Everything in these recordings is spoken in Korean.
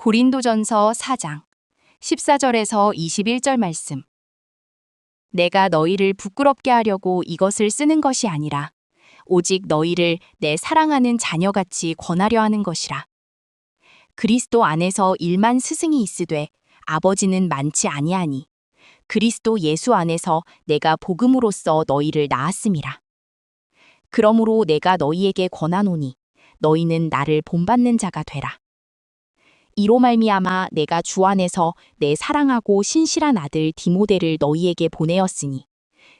고린도전서 4장 14절에서 21절 말씀. 내가 너희를 부끄럽게 하려고 이것을 쓰는 것이 아니라 오직 너희를 내 사랑하는 자녀같이 권하려 하는 것이라. 그리스도 안에서 1만 스승이 있으되 아버지는 많지 아니하니 그리스도 예수 안에서 내가 복음으로써 너희를 낳았음이라. 그러므로 내가 너희에게 권하노니 너희는 나를 본받는 자가 되라. 이로 말미암아 내가 주 안에서 내 사랑하고 신실한 아들 디모데를 너희에게 보내었으니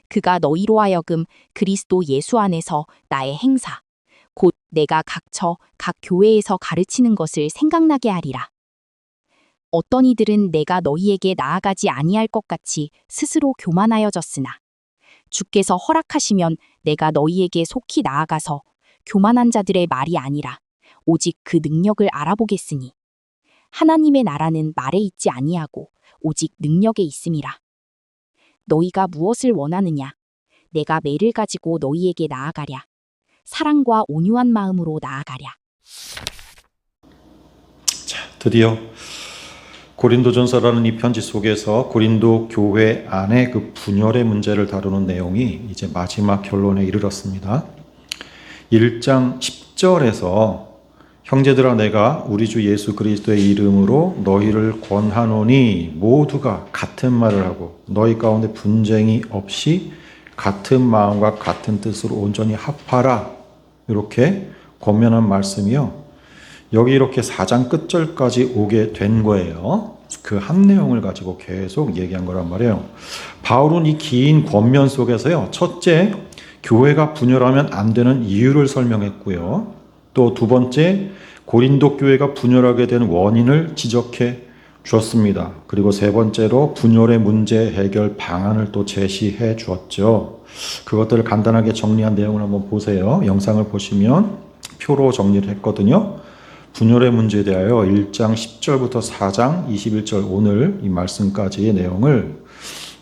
그가 너희로 하여금 그리스도 예수 안에서 나의 행사 곧 내가 각처 각 교회에서 가르치는 것을 생각나게 하리라. 어떤 이들은 내가 너희에게 나아가지 아니할 것 같이 스스로 교만하여졌으나 주께서 허락하시면 내가 너희에게 속히 나아가서 교만한 자들의 말이 아니라 오직 그 능력을 알아보겠으니 하나님의 나라는 말에 있지 아니하고 오직 능력에 있음이라. 너희가 무엇을 원하느냐? 내가 매를 가지고 너희에게 나아가랴. 사랑과 온유한 마음으로 나아가랴. 자, 드디어 고린도전서라는 이 편지 속에서 고린도 교회 안에 그 분열의 문제를 다루는 내용이 이제 마지막 결론에 이르렀습니다. 1장 10절에서 형제들아 내가 우리 주 예수 그리스도의 이름으로 너희를 권하노니 모두가 같은 말을 하고 너희 가운데 분쟁이 없이 같은 마음과 같은 뜻으로 온전히 합하라. 이렇게 권면한 말씀이요. 여기 이렇게 4장 끝절까지 오게 된 거예요. 그 한 내용을 가지고 계속 얘기한 거란 말이에요. 바울은 이 긴 권면 속에서요. 첫째, 교회가 분열하면 안 되는 이유를 설명했고요. 또 두 번째, 고린도 교회가 분열하게 된 원인을 지적해 주었습니다. 그리고 세 번째로 분열의 문제 해결 방안을 또 제시해 주었죠. 그것들을 간단하게 정리한 내용을 한번 보세요. 영상을 보시면 표로 정리를 했거든요. 분열의 문제에 대하여 1장 10절부터 4장 21절 오늘 이 말씀까지의 내용을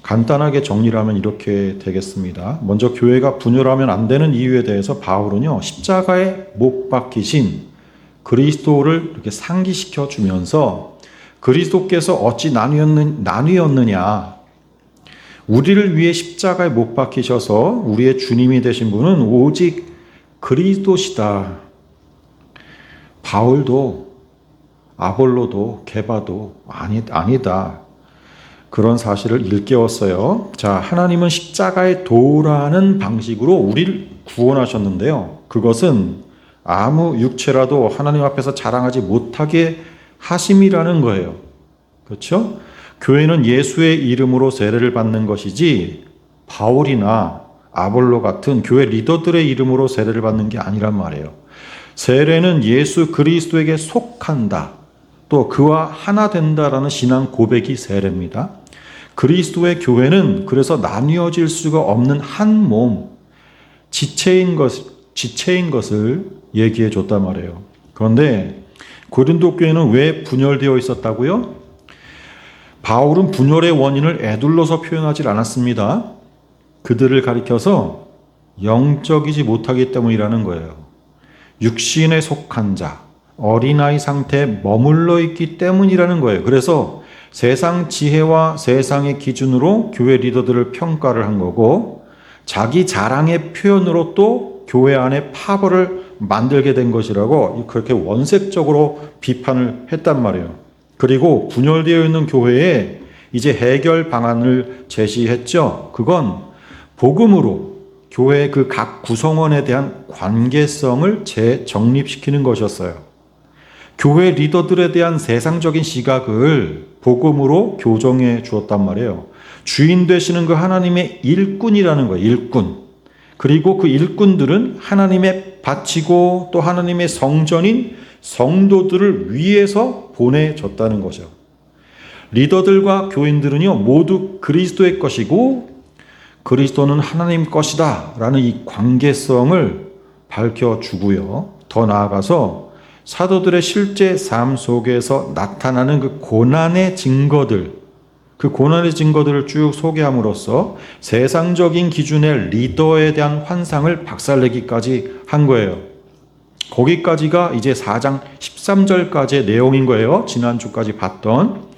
간단하게 정리를 하면 이렇게 되겠습니다. 먼저 교회가 분열하면 안 되는 이유에 대해서 바울은요, 십자가에 못 박히신 그리스도를 이렇게 상기시켜 주면서 그리스도께서 어찌 나뉘었느냐. 우리를 위해 십자가에 못 박히셔서 우리의 주님이 되신 분은 오직 그리스도시다. 바울도 아볼로도 게바도 아니다. 그런 사실을 일깨웠어요. 자, 하나님은 십자가의 도라는 방식으로 우리를 구원하셨는데요. 그것은 아무 육체라도 하나님 앞에서 자랑하지 못하게 하심이라는 거예요. 그렇죠? 교회는 예수의 이름으로 세례를 받는 것이지 바울이나 아볼로 같은 교회 리더들의 이름으로 세례를 받는 게 아니란 말이에요. 세례는 예수 그리스도에게 속한다. 또 그와 하나 된다라는 신앙 고백이 세례입니다. 그리스도의 교회는 그래서 나뉘어질 수가 없는 한 몸, 지체인 것을 얘기해 줬단 말이에요. 그런데 고린도 교회는 왜 분열되어 있었다고요? 바울은 분열의 원인을 에둘러서 표현하지 않았습니다. 그들을 가리켜서 영적이지 못하기 때문이라는 거예요. 육신에 속한 자, 어린아이 상태에 머물러 있기 때문이라는 거예요. 그래서 세상 지혜와 세상의 기준으로 교회 리더들을 평가를 한 거고 자기 자랑의 표현으로 또 교회 안에 파벌을 만들게 된 것이라고 그렇게 원색적으로 비판을 했단 말이에요. 그리고 분열되어 있는 교회에 이제 해결 방안을 제시했죠. 그건 복음으로 교회의 그 각 구성원에 대한 관계성을 재정립시키는 것이었어요. 교회 리더들에 대한 세상적인 시각을 복음으로 교정해 주었단 말이에요. 주인 되시는 그 하나님의 일꾼이라는 거예요. 일꾼. 그리고 그 일꾼들은 하나님의 바치고 또 하나님의 성전인 성도들을 위해서 보내졌다는 거죠. 리더들과 교인들은요, 모두 그리스도의 것이고 그리스도는 하나님 것이다 라는 이 관계성을 밝혀주고요. 더 나아가서 사도들의 실제 삶 속에서 나타나는 그 고난의 증거들을 쭉 소개함으로써 세상적인 기준의 리더에 대한 환상을 박살내기까지 한 거예요. 거기까지가 이제 4장 13절까지의 내용인 거예요. 지난주까지 봤던.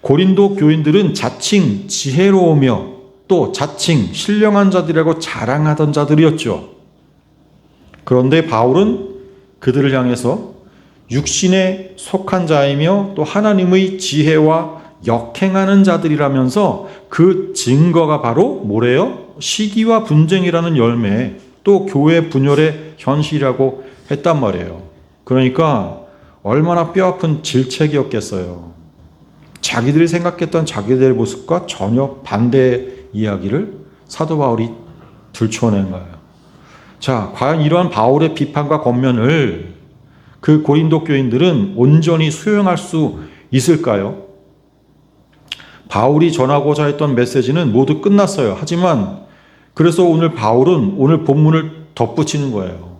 고린도 교인들은 자칭 지혜로우며 또 자칭 신령한 자들이라고 자랑하던 자들이었죠. 그런데 바울은 그들을 향해서 육신에 속한 자이며 또 하나님의 지혜와 역행하는 자들이라면서 그 증거가 바로 뭐래요? 시기와 분쟁이라는 열매, 또 교회 분열의 현실이라고 했단 말이에요. 그러니까 얼마나 뼈아픈 질책이었겠어요. 자기들이 생각했던 자기들의 모습과 전혀 반대의 이야기를 사도 바울이 들춰낸 거예요. 자, 과연 이러한 바울의 비판과 권면을 그 고린도 교인들은 온전히 수용할 수 있을까요? 바울이 전하고자 했던 메시지는 모두 끝났어요. 하지만 그래서 오늘 바울은 오늘 본문을 덧붙이는 거예요.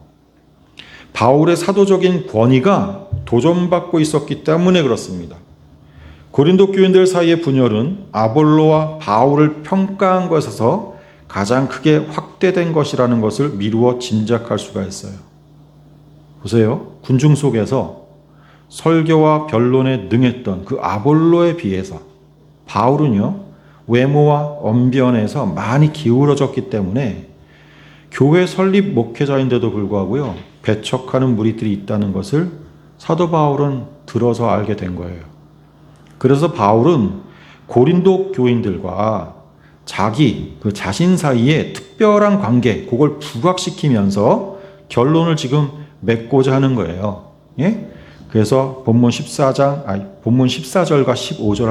바울의 사도적인 권위가 도전받고 있었기 때문에 그렇습니다. 고린도 교인들 사이의 분열은 아볼로와 바울을 평가한 것에서 가장 크게 확대된 것이라는 것을 미루어 짐작할 수가 있어요. 보세요. 군중 속에서 설교와 변론에 능했던 그 아볼로에 비해서 바울은요, 외모와 언변에서 많이 기울어졌기 때문에 교회 설립 목회자인데도 불구하고요, 배척하는 무리들이 있다는 것을 사도 바울은 들어서 알게 된 거예요. 그래서 바울은 고린도 교인들과 그 자신 사이에 특별한 관계, 그걸 부각시키면서 결론을 지금 맺고자 하는 거예요. 예? 그래서 본문 14절과 15절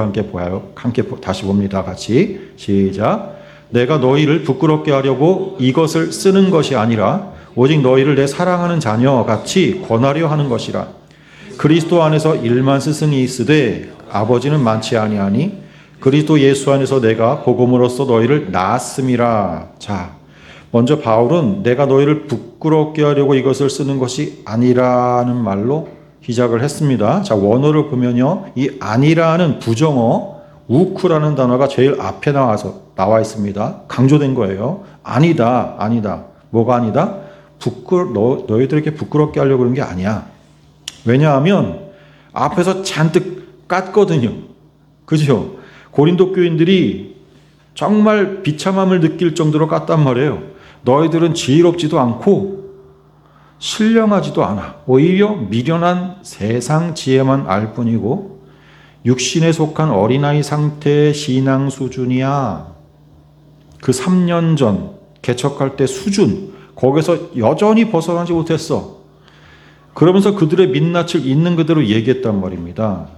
함께 다시 봅니다. 같이 시작. 내가 너희를 부끄럽게 하려고 이것을 쓰는 것이 아니라 오직 너희를 내 사랑하는 자녀 같이 권하려 하는 것이라. 그리스도 안에서 일만 스승이 있으되 아버지는 많지 아니하니 그리스도 예수 안에서 내가 복음으로써 너희를 낳았음이라. 자, 먼저 바울은 내가 너희를 부끄럽게 하려고 이것을 쓰는 것이 아니라는 말로 시작을 했습니다. 자, 원어를 보면요, 이 아니라는 부정어 우크라는 단어가 제일 앞에 나와 있습니다. 강조된 거예요. 아니다. 뭐가 아니다? 너희들에게 부끄럽게 하려고 그런 게 아니야. 왜냐하면 앞에서 잔뜩 깠거든요. 그죠? 고린도 교인들이 정말 비참함을 느낄 정도로 깠단 말이에요. 너희들은 지혜롭지도 않고 신령하지도 않아. 오히려 미련한 세상 지혜만 알 뿐이고 육신에 속한 어린아이 상태의 신앙 수준이야. 그 3년 전 개척할 때 수준, 거기서 여전히 벗어나지 못했어. 그러면서 그들의 민낯을 있는 그대로 얘기했단 말입니다.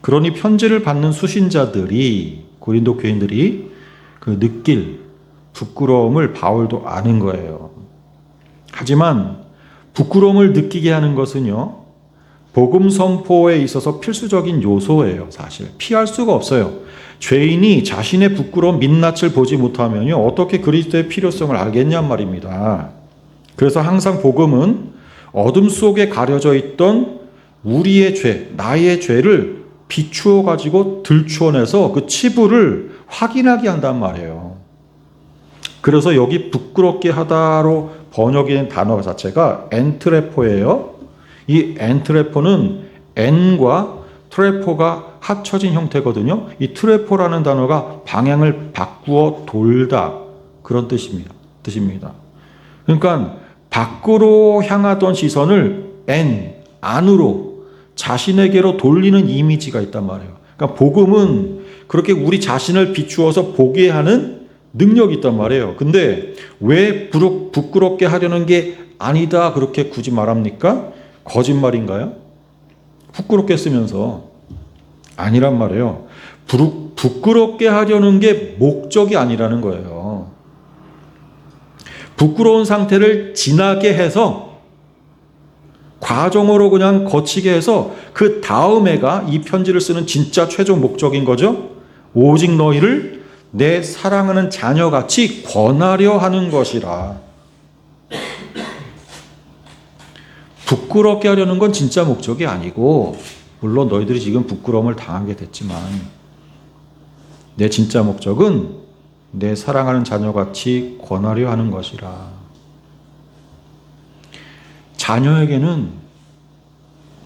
그러니 편지를 받는 수신자들이, 고린도 교인들이 느낄 부끄러움을 바울도 아는 거예요. 하지만 부끄러움을 느끼게 하는 것은요, 복음 선포에 있어서 필수적인 요소예요. 사실 피할 수가 없어요. 죄인이 자신의 부끄러운 민낯을 보지 못하면요, 어떻게 그리스도의 필요성을 알겠냔 말입니다. 그래서 항상 복음은 어둠 속에 가려져 있던 우리의 죄, 나의 죄를 비추어 가지고 들추어내서 그 치부를 확인하게 한단 말이에요. 그래서 여기 부끄럽게 하다로 번역된 단어 자체가 엔트레포예요. 이 엔트레포는 엔과 트레포가 합쳐진 형태거든요. 이 트레포라는 단어가 방향을 바꾸어 돌다, 그런 뜻입니다. 그러니까 밖으로 향하던 시선을 안으로 자신에게로 돌리는 이미지가 있단 말이에요. 그러니까 복음은 그렇게 우리 자신을 비추어서 보게 하는 능력이 있단 말이에요. 근데 왜 부끄럽게 하려는 게 아니다 그렇게 굳이 말합니까? 거짓말인가요? 부끄럽게 쓰면서 아니란 말이에요. 부끄럽게 하려는 게 목적이 아니라는 거예요. 부끄러운 상태를 지나게 해서 과정으로 그냥 거치게 해서 그 다음에가 이 편지를 쓰는 진짜 최종 목적인 거죠. 오직 너희를 내 사랑하는 자녀같이 권하려 하는 것이라. 부끄럽게 하려는 건 진짜 목적이 아니고, 물론 너희들이 지금 부끄러움을 당하게 됐지만 내 진짜 목적은 내 사랑하는 자녀같이 권하려 하는 것이라. 자녀에게는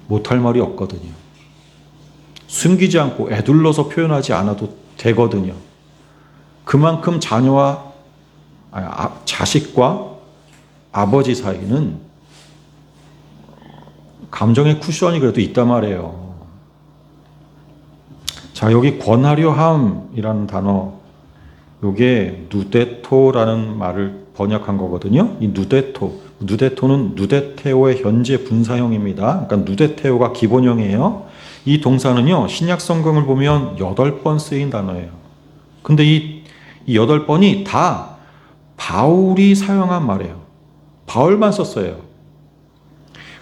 못할 말이 없거든요. 숨기지 않고 애둘러서 표현하지 않아도 되거든요. 그만큼 자식과 아버지 사이는 감정의 쿠션이 그래도 있단 말이에요. 자, 여기 권하려 함이라는 단어, 요게 누데토라는 말을 번역한 거거든요. 이 누데토는 누데테오의 현재 분사형입니다. 그러니까 누데테오가 기본형이에요. 이 동사는요, 신약 성경을 보면 8번 쓰인 단어예요. 근데 이 8번이 다 바울이 사용한 말이에요. 바울만 썼어요.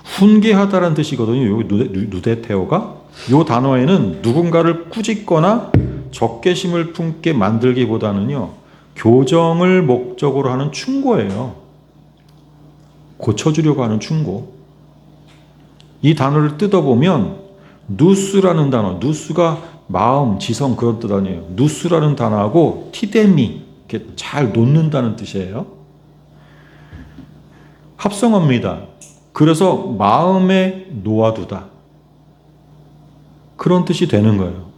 훈계하다라는 뜻이거든요. 여기 누데테오가. 이 단어에는 누군가를 꾸짖거나 적개심을 품게 만들기보다는요, 교정을 목적으로 하는 충고예요. 고쳐주려고 하는 충고. 이 단어를 뜯어보면 누스라는 단어, 누스가 마음, 지성 그런 뜻 아니에요. 누스라는 단어하고 티데미, 이렇게 잘 놓는다는 뜻이에요. 합성어입니다. 그래서 마음에 놓아두다. 그런 뜻이 되는 거예요.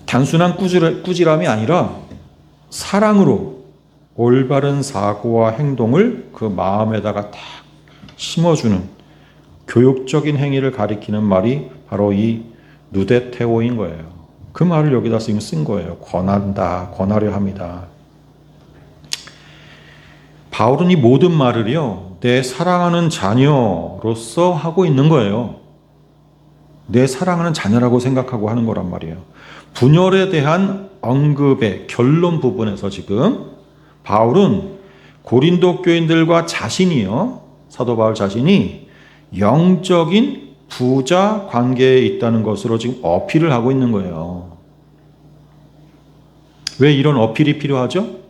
단순한 꾸지람이 아니라 사랑으로 올바른 사고와 행동을 그 마음에다가 딱 심어주는 교육적인 행위를 가리키는 말이 바로 이 누데테오인 거예요. 그 말을 여기다 쓴 거예요. 권한다, 권하려 합니다. 바울은 이 모든 말을요, 내 사랑하는 자녀로서 하고 있는 거예요. 내 사랑하는 자녀라고 생각하고 하는 거란 말이에요. 분열에 대한 언급의 결론 부분에서 지금 바울은 고린도 교인들과 자신이요, 사도 바울 자신이 영적인 부자 관계에 있다는 것으로 지금 어필을 하고 있는 거예요. 왜 이런 어필이 필요하죠?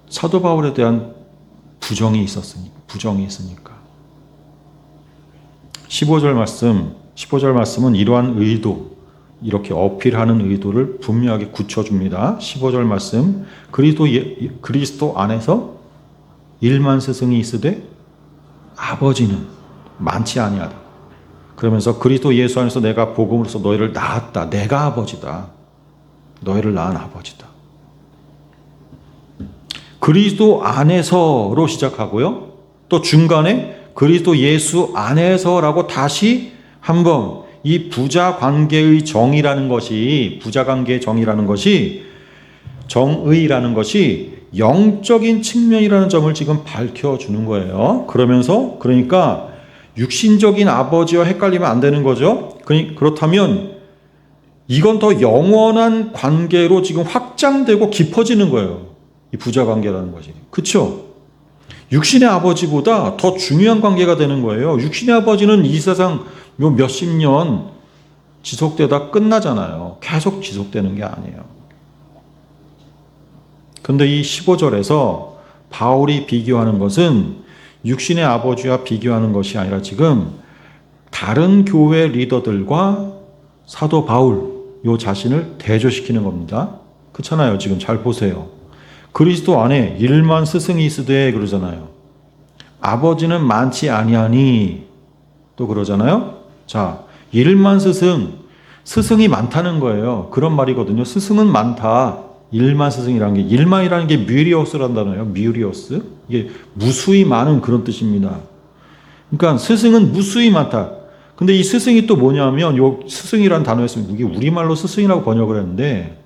사도 바울에 대한 부정이 있으니까. 15절 말씀은 이러한 의도, 이렇게 어필하는 의도를 분명하게 굳혀줍니다. 15절 말씀, 그리스도 안에서 일만 스승이 있으되 아버지는 많지 아니하다. 그러면서 그리스도 예수 안에서 내가 복음으로써 너희를 낳았다. 내가 아버지다. 너희를 낳은 아버지다. 그리스도 안에서로 시작하고요. 또 중간에 그리스도 예수 안에서라고 다시 한번 이 부자 관계의 정의라는 것이, 정의라는 것이 영적인 측면이라는 점을 지금 밝혀주는 거예요. 그러니까 육신적인 아버지와 헷갈리면 안 되는 거죠. 그렇다면 이건 더 영원한 관계로 지금 확장되고 깊어지는 거예요. 이 부자 관계라는 것이. 그렇죠? 육신의 아버지보다 더 중요한 관계가 되는 거예요. 육신의 아버지는 이 세상 몇십 년 지속되다 끝나잖아요. 계속 지속되는 게 아니에요. 근데 이 15절에서 바울이 비교하는 것은 육신의 아버지와 비교하는 것이 아니라 지금 다른 교회 리더들과 사도 바울 요 자신을 대조시키는 겁니다. 그렇잖아요. 지금 잘 보세요. 그리스도 안에 일만 스승이 있으되 그러잖아요. 아버지는 많지 아니하니 또 그러잖아요. 자, 일만 스승이 많다는 거예요. 그런 말이거든요. 스승은 많다. 일만 스승이라는 게, 일만이라는 게 뮤리오스라는 단어예요. 뮤리오스. 이게 무수히 많은 그런 뜻입니다. 그러니까 스승은 무수히 많다. 근데 이 스승이 또 뭐냐면, 요 스승이라는 단어였으면 이게 우리말로 스승이라고 번역을 했는데,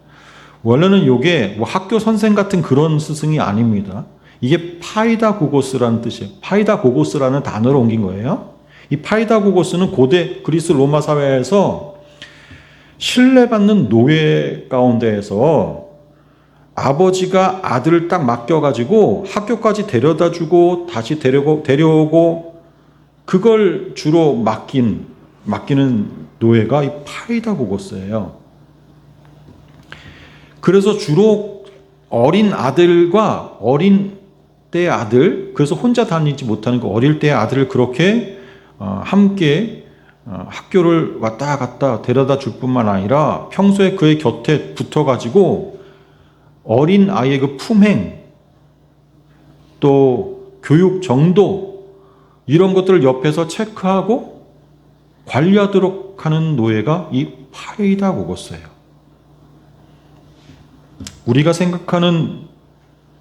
원래는 요게 뭐 학교 선생 같은 그런 스승이 아닙니다. 이게 파이다고고스라는 뜻이에요. 파이다고고스라는 단어로 옮긴 거예요. 이 파이다고고스는 고대 그리스 로마 사회에서 신뢰받는 노예 가운데에서 아버지가 아들을 딱 맡겨가지고 학교까지 데려다주고 다시 데려오고 그걸 주로 맡기는 노예가 이 파이다고고스예요. 그래서 주로 어린 아들과 어린 때의 아들, 그래서 혼자 다니지 못하는 그 어릴 때의 아들을 그렇게 함께 학교를 왔다 갔다 데려다 줄 뿐만 아니라 평소에 그의 곁에 붙어가지고 어린 아이의 그 품행, 또 교육 정도 이런 것들을 옆에서 체크하고 관리하도록 하는 노예가 이 파이다고고스예요. 우리가 생각하는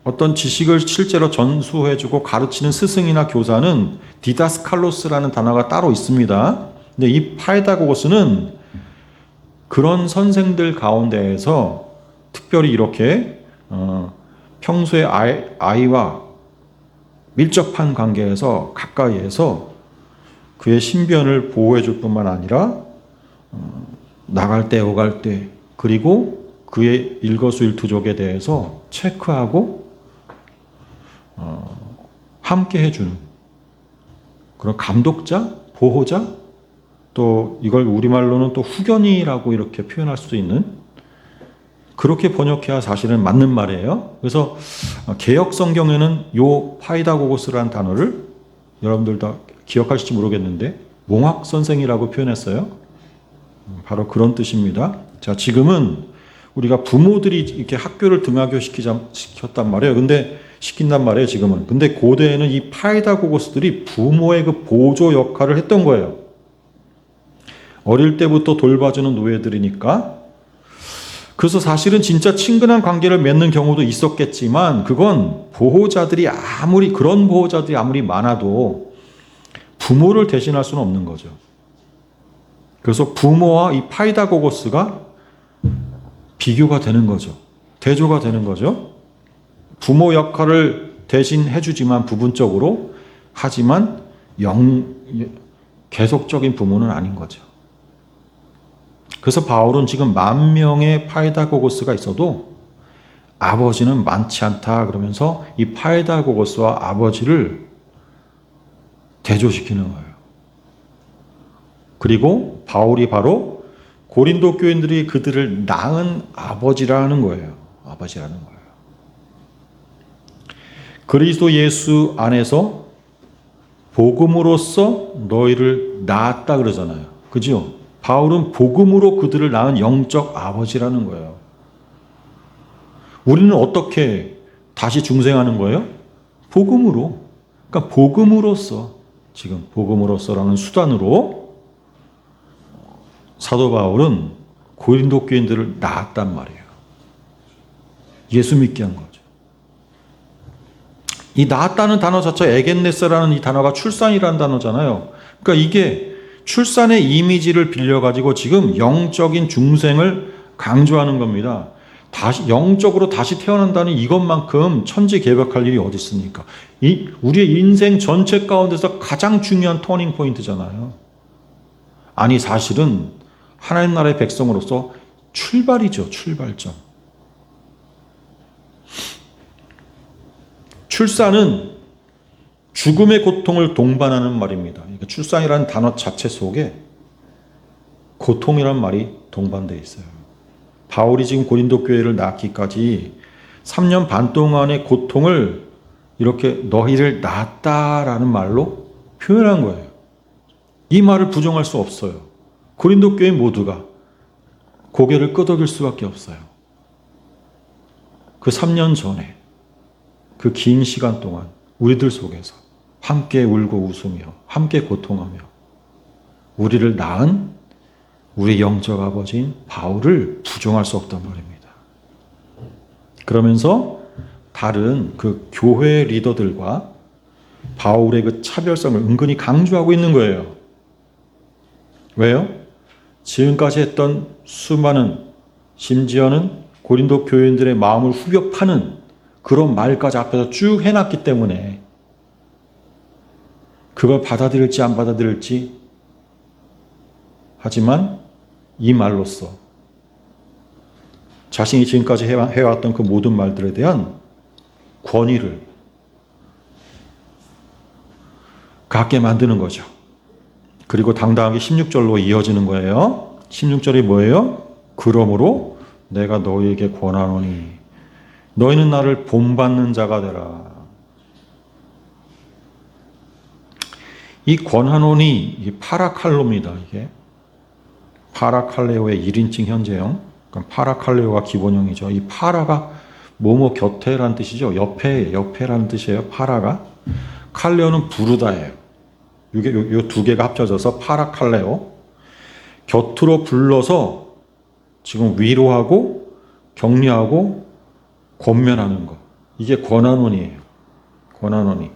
어떤 지식을 실제로 전수해주고 가르치는 스승이나 교사는 디다스칼로스라는 단어가 따로 있습니다. 근데 이 파이다고고스는 그런 선생들 가운데에서 특별히 이렇게 평소에 아이와 밀접한 관계에서 가까이에서 그의 신변을 보호해줄 뿐만 아니라 나갈 때 오갈 때 그리고 그의 일거수일투족에 대해서 체크하고 함께 해주는 그런 감독자, 보호자, 또 이걸 우리말로는 또 후견이라고 이렇게 표현할 수 있는, 그렇게 번역해야 사실은 맞는 말이에요. 그래서 개역 성경에는 요 파이다고고스라는 단어를 여러분들 다 기억하실지 모르겠는데 몽학 선생이라고 표현했어요. 바로 그런 뜻입니다. 자, 지금은 우리가 부모들이 이렇게 학교를 등하교시켰단 말이에요. 근데 시킨단 말이에요, 지금은. 근데 고대에는 이 파이다고고스들이 부모의 그 보조 역할을 했던 거예요. 어릴 때부터 돌봐주는 노예들이니까. 그래서 사실은 진짜 친근한 관계를 맺는 경우도 있었겠지만 그건 그런 보호자들이 아무리 많아도 부모를 대신할 수는 없는 거죠. 그래서 부모와 이 파이다고고스가 비교가 되는 거죠. 대조가 되는 거죠. 부모 역할을 대신 해주지만 부분적으로, 하지만 계속적인 부모는 아닌 거죠. 그래서 바울은 지금 10,000명의 파이다고고스가 있어도 아버지는 많지 않다 그러면서 이 파이다고고스와 아버지를 대조시키는 거예요. 그리고 바울이 바로 고린도 교인들이 그들을 낳은 아버지라는 거예요. 아버지라는 거예요. 그리스도 예수 안에서 복음으로써 너희를 낳았다 그러잖아요. 그죠? 바울은 복음으로 그들을 낳은 영적 아버지라는 거예요. 우리는 어떻게 다시 중생하는 거예요? 복음으로. 그러니까 복음으로써, 지금 복음으로써라는 수단으로 사도 바울은 고린도 교인들을 낳았단 말이에요. 예수 믿게 한 거죠. 이 낳았다는 단어 자체, 에겐네스라는 이 단어가 출산이라는 단어잖아요. 그러니까 이게 출산의 이미지를 빌려가지고 지금 영적인 중생을 강조하는 겁니다. 영적으로 다시 태어난다는 이것만큼 천지개벽할 일이 어디 있습니까? 우리의 인생 전체 가운데서 가장 중요한 터닝 포인트잖아요. 아니, 사실은 하나님 나라의 백성으로서 출발이죠. 출발점. 출산은 죽음의 고통을 동반하는 말입니다. 그러니까 출산이라는 단어 자체 속에 고통이라는 말이 동반되어 있어요. 바울이 지금 고린도 교회를 낳기까지 3년 반 동안의 고통을 이렇게 너희를 낳았다라는 말로 표현한 거예요. 이 말을 부정할 수 없어요. 고린도 교회 모두가 고개를 끄덕일 수밖에 없어요. 그 3년 전에 그 긴 시간 동안 우리들 속에서 함께 울고 웃으며 함께 고통하며 우리를 낳은 우리 영적 아버지인 바울을 부정할 수 없단 말입니다. 그러면서 다른 그 교회 리더들과 바울의 그 차별성을 은근히 강조하고 있는 거예요. 왜요? 지금까지 했던 수많은, 심지어는 고린도 교인들의 마음을 후벼 파는 그런 말까지 앞에서 쭉 해놨기 때문에 그걸 받아들일지 안 받아들일지, 하지만 이 말로써 자신이 지금까지 해왔던 그 모든 말들에 대한 권위를 갖게 만드는 거죠. 그리고 당당하게 16절로 이어지는 거예요. 16절이 뭐예요? 그러므로 내가 너희에게 권하노니 너희는 나를 본받는 자가 되라. 이 권하노니, 이 파라칼로입니다. 이게 파라칼레오의 1인칭 현재형. 그러니까 파라칼레오가 기본형이죠. 이 파라가 뭐뭐 곁에라는 뜻이죠. 옆에라는 뜻이에요. 파라가. 칼레오는 부르다예요. 이게 요 두 개가 합쳐져서 파라칼레오. 곁으로 불러서 지금 위로하고 격려하고 권면하는 것. 이게 권한원이에요. 권한원이.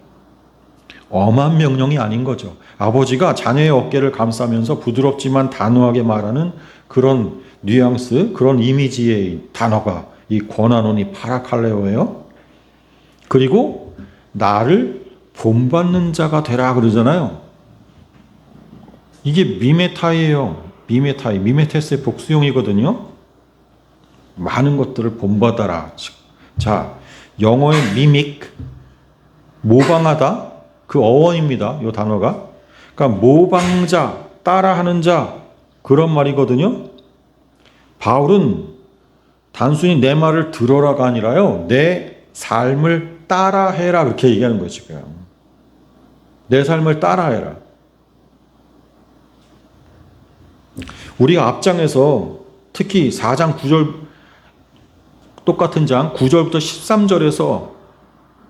엄한 명령이 아닌 거죠. 아버지가 자녀의 어깨를 감싸면서 부드럽지만 단호하게 말하는 그런 뉘앙스, 그런 이미지의 단어가 이 권한원이 파라칼레오예요. 그리고 나를 본받는 자가 되라 그러잖아요. 이게 미메타이예요. 미메타이. 미메테스의 복수형이거든요. 많은 것들을 본받아라. 자, 영어의 미믹, 모방하다. 그 어원입니다. 이 단어가. 그러니까 모방자, 따라하는 자 그런 말이거든요. 바울은 단순히 내 말을 들어라가 아니라요. 내 삶을 따라해라 그렇게 얘기하는 거예요. 지금. 내 삶을 따라해라. 우리가 앞장에서 특히 4장 9절 똑같은 장 9절부터 13절에서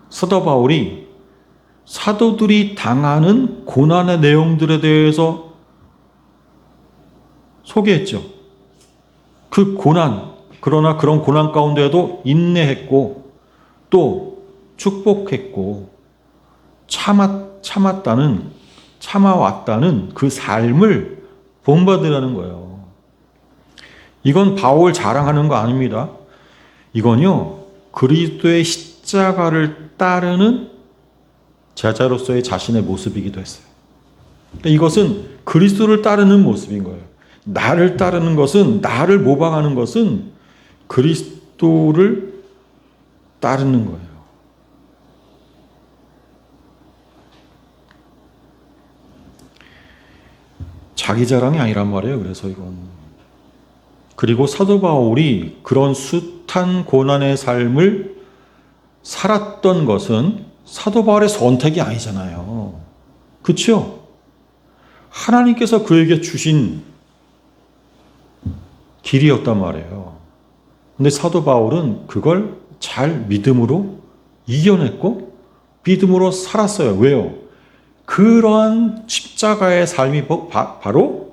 사도 바울이 사도들이 당하는 고난의 내용들에 대해서 소개했죠. 그 고난, 그러나 그런 고난 가운데에도 인내했고 또 축복했고 참아왔다는 그 삶을 본받으라는 거예요. 이건 바울 자랑하는 거 아닙니다. 이건요, 그리스도의 십자가를 따르는 제자로서의 자신의 모습이기도 했어요. 그러니까 이것은 그리스도를 따르는 모습인 거예요. 나를 따르는 것은, 나를 모방하는 것은 그리스도를 따르는 거예요. 자기 자랑이 아니란 말이에요. 그래서 이건. 그리고 사도 바울이 그런 숱한 고난의 삶을 살았던 것은 사도 바울의 선택이 아니잖아요. 그렇죠? 하나님께서 그에게 주신 길이었단 말이에요. 근데 사도 바울은 그걸 잘 믿음으로 이겨냈고 믿음으로 살았어요. 왜요? 그러한 십자가의 삶이 바로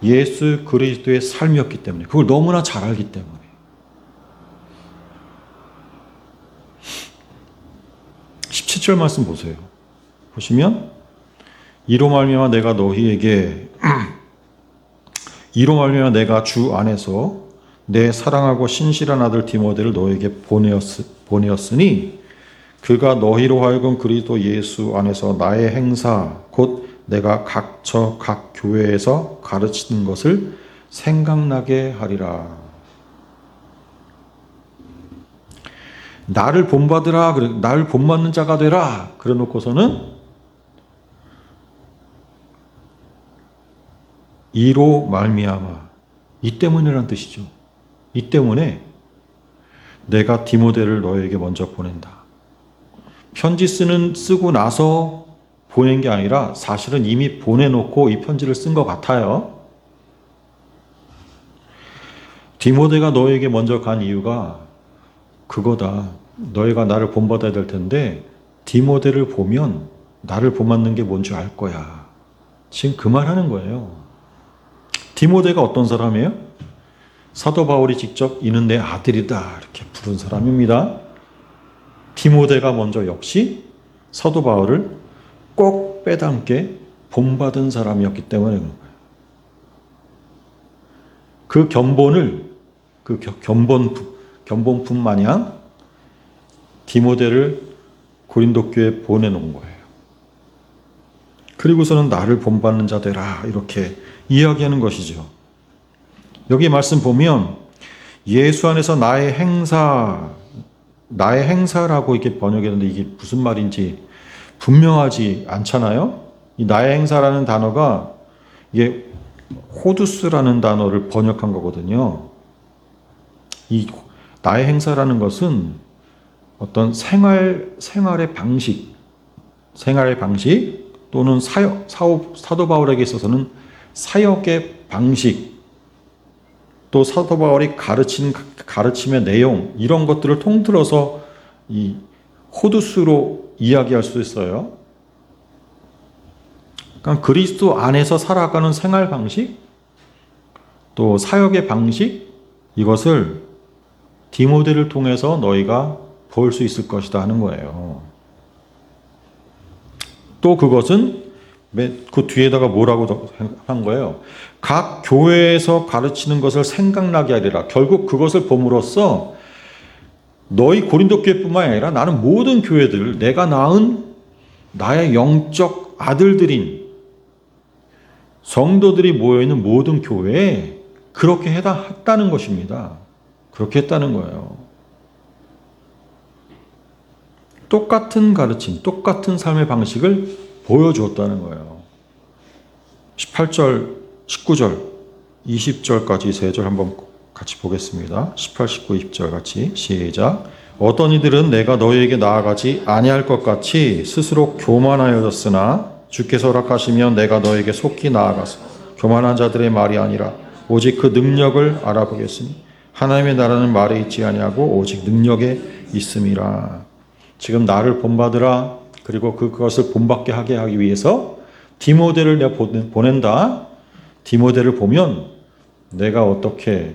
예수 그리스도의 삶이었기 때문에, 그걸 너무나 잘 알기 때문에. 절 말씀 보세요. 보시면 이로 말미암아 내가 너희에게 이로 말미암아 내가 주 안에서 내 사랑하고 신실한 아들 디모데를 너희에게 보내었으니 그가 너희로 하여금 그리스도 예수 안에서 나의 행사 곧 내가 각처 각 교회에서 가르치는 것을 생각나게 하리라. 나를 본받으라, 나를 본받는 자가 되라. 그래 놓고서는 이로 말미암아, 이 때문이라는 뜻이죠. 이 때문에 내가 디모데를 너에게 먼저 보낸다. 편지 쓰고 나서 보낸 게 아니라 사실은 이미 보내놓고 이 편지를 쓴 것 같아요. 디모데가 너에게 먼저 간 이유가 그거다. 너희가 나를 본받아야 될 텐데 디모데를 보면 나를 본받는 게 뭔지 알 거야. 지금 그 말 하는 거예요. 디모데가 어떤 사람이에요? 사도 바울이 직접 이는 내 아들이다 이렇게 부른 사람입니다. 디모데가 먼저 역시 사도 바울을 꼭 빼닮게 본받은 사람이었기 때문에 그런 거예요. 그 견본을 그 견본품 마냥 디모데를 고린도 교회에 보내놓은 거예요. 그리고서는 나를 본받는 자 되라 이렇게 이야기하는 것이죠. 여기 말씀 보면 예수 안에서 나의 행사라고 이렇게 번역했는데 이게 무슨 말인지 분명하지 않잖아요. 이 나의 행사라는 단어가 이게 호두스라는 단어를 번역한 거거든요. 이 나의 행사라는 것은 어떤 생활의 방식 또는 사도 바울에게 있어서는 사역의 방식, 또 사도 바울이 가르침의 내용 이런 것들을 통틀어서 이 호두스로 이야기할 수 있어요. 그러니까 그리스도 안에서 살아가는 생활 방식, 또 사역의 방식, 이것을 디모데를 통해서 너희가 볼 수 있을 것이다 하는 거예요. 또 그것은 그 뒤에다가 뭐라고 한 거예요? 각 교회에서 가르치는 것을 생각나게 하리라. 결국 그것을 봄으로써 너희 고린도 교회뿐만 아니라 나는 모든 교회들, 내가 낳은 나의 영적 아들들인 성도들이 모여있는 모든 교회에 그렇게 했다는 것입니다. 그렇게 했다는 거예요. 똑같은 가르침, 똑같은 삶의 방식을 보여주었다는 거예요. 18절, 19절, 20절까지 세 절 한번 같이 보겠습니다. 18, 19, 20절 같이 시작. 어떤 이들은 내가 너희에게 나아가지 아니할 것 같이 스스로 교만하여졌으나 주께서 허락하시면 내가 너에게 속히 나아가서 교만한 자들의 말이 아니라 오직 그 능력을 알아보겠으니 하나님의 나라는 말에 있지 아니하고 오직 능력에 있음이라. 지금 나를 본받으라. 그리고 그것을 본받게 하게 하기 위해서 디모데를 내가 보낸다. 디모데를 보면 내가 어떻게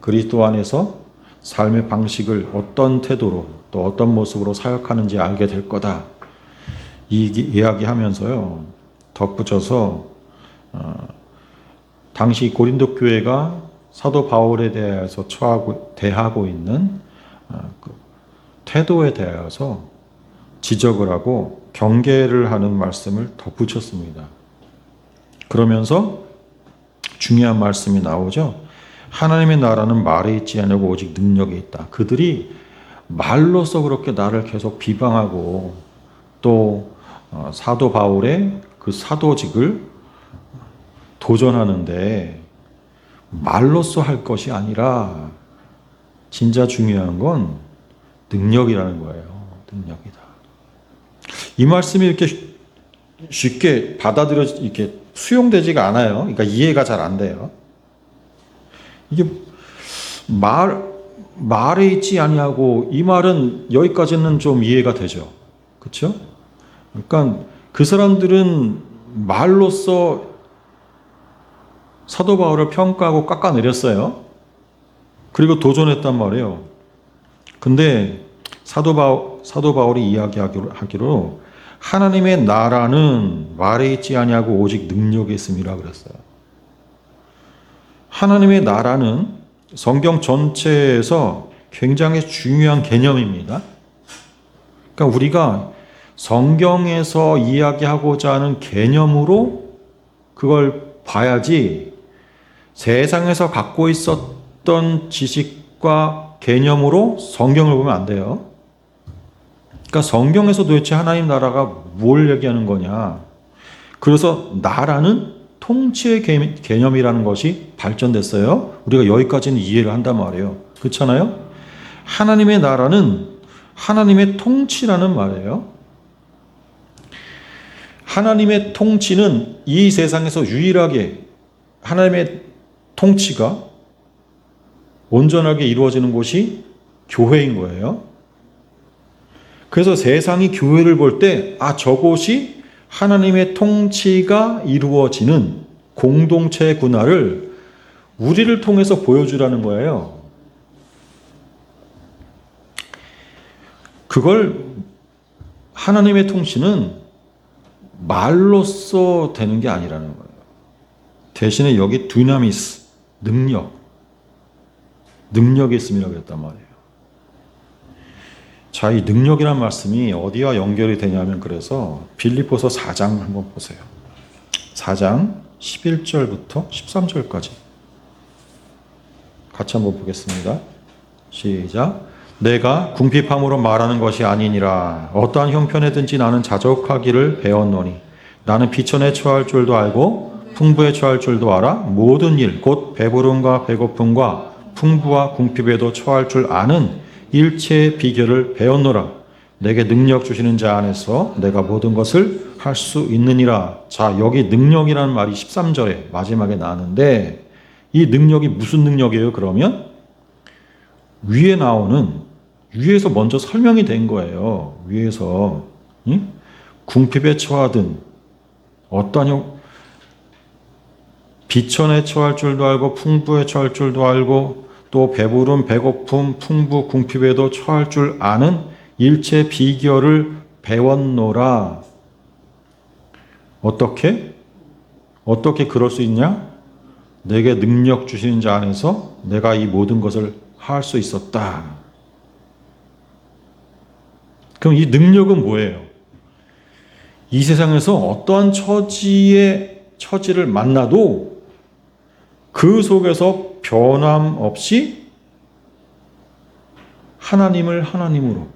그리스도 안에서 삶의 방식을 어떤 태도로 또 어떤 모습으로 사역하는지 알게 될 거다. 이 이야기하면서요. 덧붙여서 당시 고린도 교회가 사도 바울에 대해서 대하고 있는 그 태도에 대해서 지적을 하고 경계를 하는 말씀을 덧붙였습니다. 그러면서 중요한 말씀이 나오죠. 하나님의 나라는 말에 있지 않고 오직 능력에 있다. 그들이 말로써 그렇게 나를 계속 비방하고 또 사도 바울의 그 사도직을 도전하는데 말로써 할 것이 아니라 진짜 중요한 건 능력이라는 거예요. 능력이다. 이 말씀이 이렇게 쉽게 이렇게 수용되지가 않아요. 그러니까 이해가 잘 안 돼요. 이게 말에 있지 아니하고 이 말은 여기까지는 좀 이해가 되죠. 그렇죠? 그러니까 그 사람들은 말로써 사도 바울을 평가하고 깎아내렸어요. 그리고 도전했단 말이에요. 근데 사도 바울이 이야기하기로 하나님의 나라는 말에 있지 아니하고 오직 능력에 있음이라 그랬어요. 하나님의 나라는 성경 전체에서 굉장히 중요한 개념입니다. 그러니까 우리가 성경에서 이야기하고자 하는 개념으로 그걸 봐야지 세상에서 갖고 있었던 지식과 개념으로 성경을 보면 안 돼요. 그러니까 성경에서 도대체 하나님 나라가 뭘 얘기하는 거냐. 그래서 나라는 통치의 개념이라는 것이 발전됐어요. 우리가 여기까지는 이해를 한단 말이에요. 그렇잖아요? 하나님의 나라는 하나님의 통치라는 말이에요. 하나님의 통치는 이 세상에서 유일하게 하나님의 통치가 온전하게 이루어지는 곳이 교회인 거예요. 그래서 세상이 교회를 볼 때, 저곳이 하나님의 통치가 이루어지는 공동체구나를 우리를 통해서 보여주라는 거예요. 그걸 하나님의 통치는 말로써 되는 게 아니라는 거예요. 대신에 여기 두나미스, 능력이 있음이라고 했단 말이에요. 자, 이 능력이란 말씀이 어디와 연결이 되냐면 그래서 빌립보서 4장 한번 보세요. 4장 11절부터 13절까지 같이 한번 보겠습니다. 시작. 내가 궁핍함으로 말하는 것이 아니니라. 어떠한 형편에든지 나는 자족하기를 배웠노니 나는 비천에 처할 줄도 알고 풍부에 처할 줄도 알아. 모든 일 곧 배부름과 배고픔과 풍부와 궁핍에도 처할 줄 아는 일체의 비결을 배웠노라. 내게 능력 주시는 자 안에서 내가 모든 것을 할 수 있느니라. 자, 여기 능력이라는 말이 13절에 마지막에 나왔는데 이 능력이 무슨 능력이에요? 그러면 위에서 먼저 설명이 된 거예요. 위에서 궁핍에 처하든 비천에 처할 줄도 알고 풍부에 처할 줄도 알고 또 배부름, 배고픔, 풍부, 궁핍에도 처할 줄 아는 일체 비결을 배웠노라. 어떻게 그럴 수 있냐? 내게 능력 주시는 자 안에서 내가 이 모든 것을 할 수 있었다. 그럼 이 능력은 뭐예요? 이 세상에서 어떠한 처지를 만나도 그 속에서 변함없이 하나님을 하나님으로,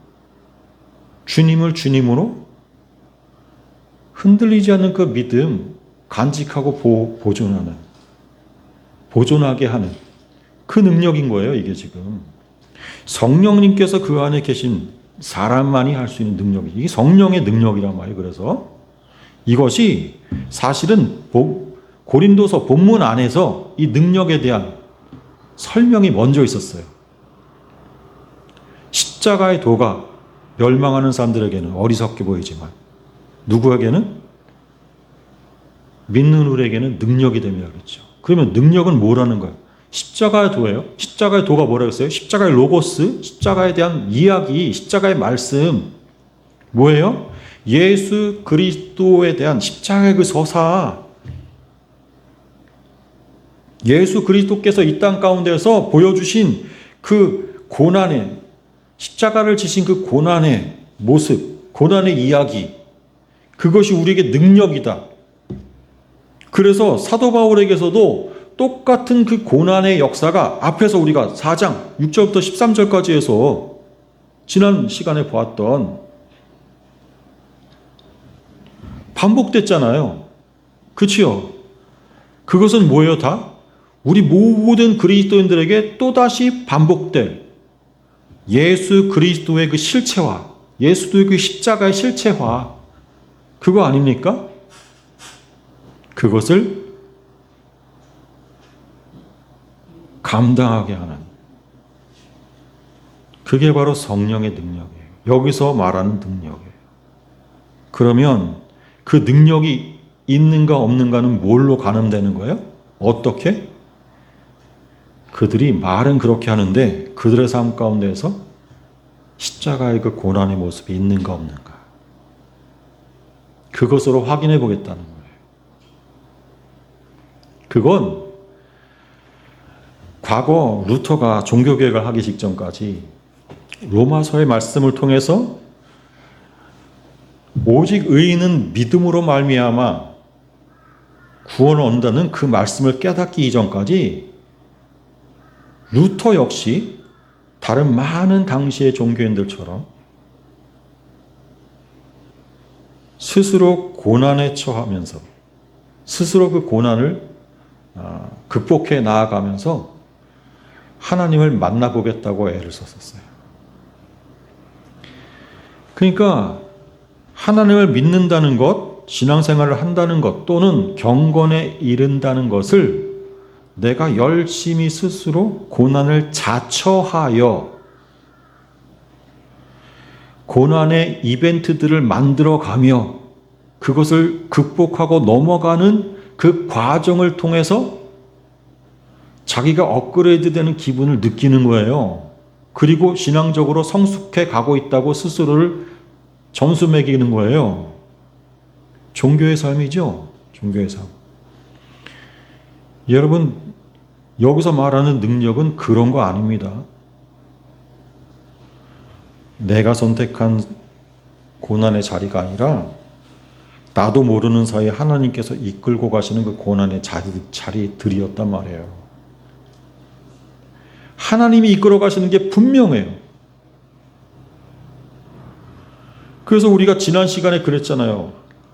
주님을 주님으로 흔들리지 않는 그 믿음, 간직하고 보존하게 하는 그 능력인 거예요, 이게 지금. 성령님께서 그 안에 계신 사람만이 할 수 있는 능력이, 이게 성령의 능력이란 말이에요. 그래서 이것이 사실은 고린도서 본문 안에서 이 능력에 대한 설명이 먼저 있었어요. 십자가의 도가 멸망하는 사람들에게는 어리석게 보이지만 누구에게는? 믿는 우리에게는 능력이 됩니다. 그렇죠. 그러면 능력은 뭐라는 거예요? 십자가의 도예요. 십자가의 도가 뭐라고 했어요? 십자가의 로고스, 십자가에 대한 이야기, 십자가의 말씀. 뭐예요? 예수 그리스도에 대한 십자가의 그 서사. 예수 그리스도께서 이 땅 가운데서 보여주신 그 고난의, 십자가를 지신 그 고난의 모습, 고난의 이야기. 그것이 우리에게 능력이다. 그래서 사도 바울에게서도 똑같은 그 고난의 역사가 앞에서 우리가 4장 6절부터 13절까지 해서 지난 시간에 보았던 반복됐잖아요. 그치요? 그것은 뭐예요 다? 우리 모든 그리스도인들에게 또다시 반복될 예수 그리스도의 그 실체화, 예수도의 그 십자가의 실체화, 그거 아닙니까? 그것을 감당하게 하는, 그게 바로 성령의 능력이에요. 여기서 말하는 능력이에요. 그러면 그 능력이 있는가 없는가는 뭘로 가늠되는 거예요? 어떻게? 그들이 말은 그렇게 하는데 그들의 삶 가운데에서 십자가의 그 고난의 모습이 있는가 없는가, 그것으로 확인해 보겠다는 거예요. 그건 과거 루터가 종교개혁을 하기 직전까지 로마서의 말씀을 통해서 오직 의인은 믿음으로 말미암아 구원을 얻는다는 그 말씀을 깨닫기 이전까지 루터 역시 다른 많은 당시의 종교인들처럼 스스로 고난에 처하면서 스스로 그 고난을 극복해 나아가면서 하나님을 만나보겠다고 애를 썼었어요. 그러니까 하나님을 믿는다는 것, 신앙생활을 한다는 것, 또는 경건에 이른다는 것을 내가 열심히 스스로 고난을 자처하여 고난의 이벤트들을 만들어가며 그것을 극복하고 넘어가는 그 과정을 통해서 자기가 업그레이드되는 기분을 느끼는 거예요. 그리고 신앙적으로 성숙해 가고 있다고 스스로를 점수 매기는 거예요. 종교의 삶이죠. 종교의 삶. 여러분, 여기서 말하는 능력은 그런 거 아닙니다. 내가 선택한 고난의 자리가 아니라 나도 모르는 사이에 하나님께서 이끌고 가시는 그 고난의 자리들이었단 말이에요. 하나님이 이끌어 가시는 게 분명해요. 그래서 우리가 지난 시간에 그랬잖아요.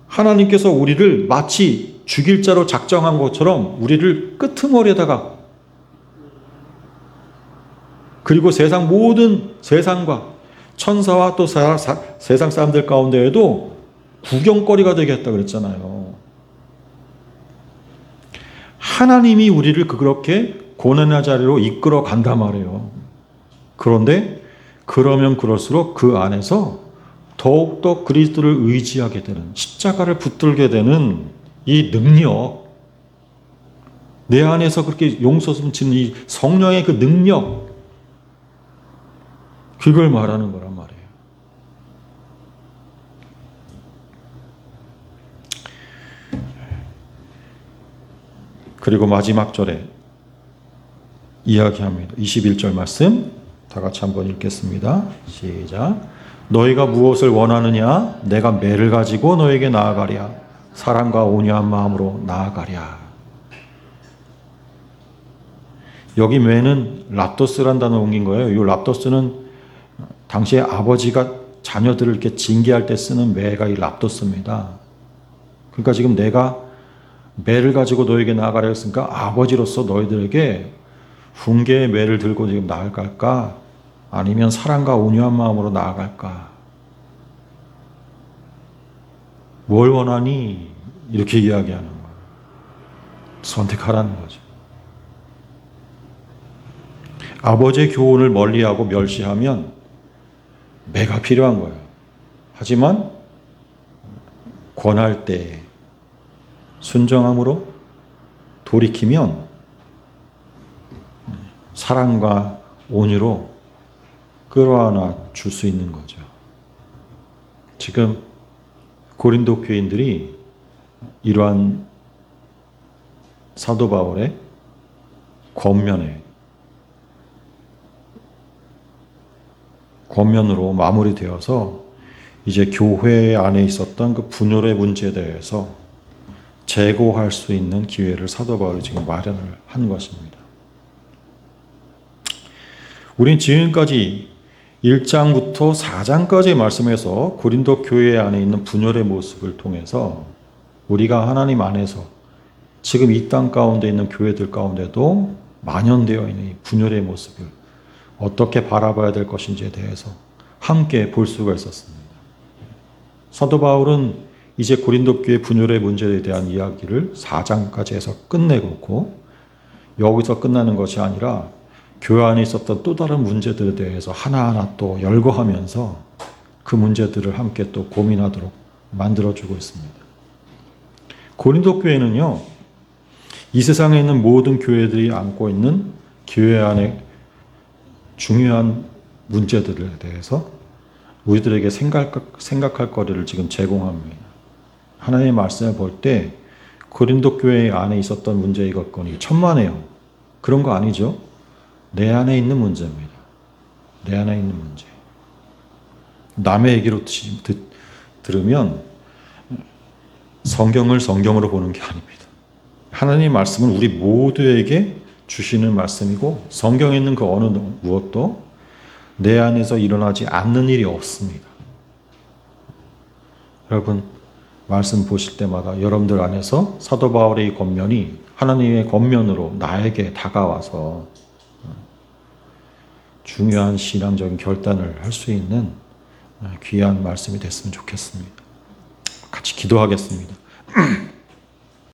하나님께서 우리를 마치 죽일 자로 작정한 것처럼 우리를 끄트머리에다가, 그리고 세상과 천사와 또 세상 사람들 가운데에도 구경거리가 되게 했다 그랬잖아요. 하나님이 우리를 그렇게 고난의 자리로 이끌어 간단 말이에요. 그런데 그러면 그럴수록 그 안에서 더욱더 그리스도를 의지하게 되는, 십자가를 붙들게 되는 이 능력, 내 안에서 그렇게 용서 숨치는 이 성령의 그 능력, 그걸 말하는 거란 말이에요. 그리고 마지막 절에 이야기합니다. 21절 말씀 다 같이 한번 읽겠습니다. 시작. 너희가 무엇을 원하느냐? 내가 매를 가지고 너에게 나아가랴. 사랑과 온유한 마음으로 나아가랴. 여기 매는 랍도스란 단어를 옮긴 거예요. 이 랍도스는 당시에 아버지가 자녀들을 이렇게 징계할 때 쓰는 매가 이 랍도스입니다. 그러니까 지금 내가 매를 가지고 너에게 나아가라 했으니까 아버지로서 너희들에게 훈계의 매를 들고 지금 나아갈까? 아니면 사랑과 온유한 마음으로 나아갈까? 뭘 원하니? 이렇게 이야기하는 거예요. 선택하라는 거죠. 아버지의 교훈을 멀리하고 멸시하면 매가 필요한 거예요. 하지만 권할 때 순정함으로 돌이키면 사랑과 온유로 끌어안아 줄 수 있는 거죠. 지금 고린도 교인들이 이러한 사도 바울의 권면으로 마무리되어서 이제 교회 안에 있었던 그 분열의 문제에 대해서 재고할 수 있는 기회를 사도 바울이 지금 마련을 한 것입니다. 우린 지금까지 1장부터 4장까지의 말씀에서 고린도 교회 안에 있는 분열의 모습을 통해서 우리가 하나님 안에서 지금 이 땅 가운데 있는 교회들 가운데도 만연되어 있는 이 분열의 모습을 어떻게 바라봐야 될 것인지에 대해서 함께 볼 수가 있었습니다. 사도 바울은 이제 고린도 교회 분열의 문제에 대한 이야기를 4장까지 해서 끝내고 있고, 여기서 끝나는 것이 아니라 교회 안에 있었던 또 다른 문제들에 대해서 하나하나 또 열거하면서 그 문제들을 함께 또 고민하도록 만들어주고 있습니다. 고린도 교회는요, 이 세상에 있는 모든 교회들이 안고 있는 교회 안에 중요한 문제들에 대해서 우리들에게 생각할 거리를 지금 제공합니다. 하나님의 말씀을 볼 때 고린도 교회 안에 있었던 문제 이것건이 천만에요. 그런 거 아니죠? 내 안에 있는 문제입니다. 내 안에 있는 문제. 남의 얘기로 들으면 성경을 성경으로 보는 게 아닙니다. 하나님의 말씀은 우리 모두에게 주시는 말씀이고, 성경에 있는 그 어느 무엇도 내 안에서 일어나지 않는 일이 없습니다. 여러분, 말씀 보실 때마다 여러분들 안에서 사도 바울의 이 권면이 하나님의 권면으로 나에게 다가와서 중요한 신앙적인 결단을 할 수 있는 귀한 말씀이 됐으면 좋겠습니다. 같이 기도하겠습니다.